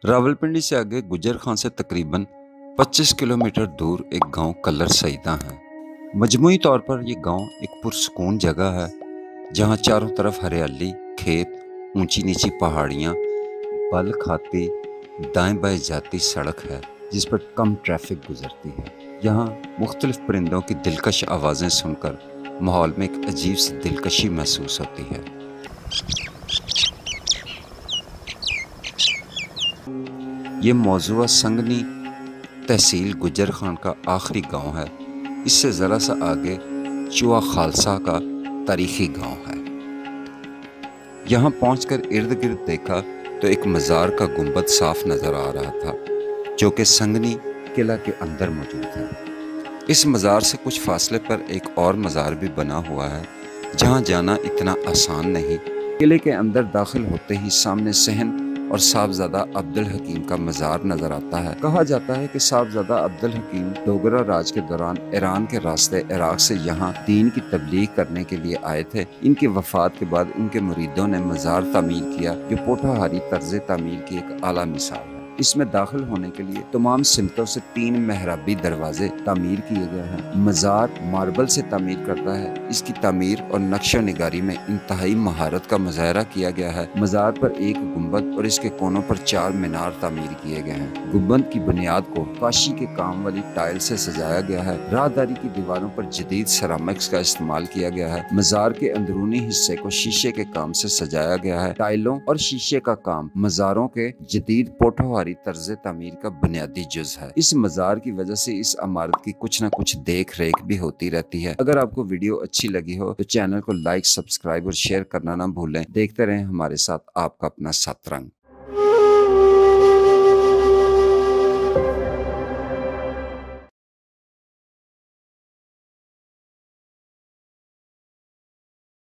रावलपिंडी से आगे गुजर खान से तकरीबन 25 किलोमीटर दूर एक गांव कल्लर सईदा है। मजमूई तौर पर यह गांव एक पुरसकून जगह है जहां चारों तरफ हरियाली, खेत, ऊंची नीची पहाड़ियां, बल खाती दाएं बाएं जाती सड़क है जिस पर कम ट्रैफिक गुजरती है। यहाँ मुख्तलिफ परिंदों की दिलकश आवाज़ें सुनकर माहौल में एक अजीब सी दिलकशी महसूस होती है। ये मौजूदा संगनी तहसील गुजर खान का आखिरी गांव है। इससे ज़रा सा आगे चुआ खालसा का तारीखी गांव है। यहाँ पहुंचकर इर्द गिर्द देखा तो एक मज़ार का गुंबद साफ नज़र आ रहा था जो कि संगनी किला के अंदर मौजूद है। इस मज़ार से कुछ फासले पर एक और मज़ार भी बना हुआ है जहाँ जाना इतना आसान नहीं। किले के अंदर दाखिल होते ही सामने सहन और साहबजादा अब्दुल हकीम का मज़ार नजर आता है। कहा जाता है कि साहबजादा अब्दुल हकीम डोगरा राज के दौरान ईरान के रास्ते इराक से यहाँ दीन की तबलीग करने के लिए आए थे। इनकी वफात के बाद उनके मुरीदों ने मज़ार तामीर किया जो पोठाहारी तर्ज तामीर की एक आला मिसाल है। इसमें दाखिल होने के लिए तमाम सिमतों से 3 मेहराबी दरवाजे तामीर किए गए हैं। मज़ार मार्बल से तामीर करता है। इसकी तामीर और नक्शो निगारी में इंतहाई महारत का मुजाहरा किया गया है। मज़ार पर एक गुंबद और इसके कोनों पर 4 मीनार तामीर किए गए हैं। गुंबद की बुनियाद को काशी के काम वाली टाइल से सजाया गया है। राहदारी की दीवारों पर जदीद सेरामिक्स का इस्तेमाल किया गया है। मज़ार के अंदरूनी हिस्से को शीशे के काम से सजाया गया है। टाइलों और शीशे का काम मज़ारों के जदीद पोठोहारी तर्ज तामीर का बुनियादी जुज है। इस मज़ार की वजह से इस इमारत की कुछ न कुछ देख रेख भी होती रहती है। अगर आपको वीडियो अच्छी लगी हो तो चैनल को लाइक, सब्सक्राइब और शेयर करना ना भूलें। देखते रहें हमारे साथ आपका अपना सतरंग।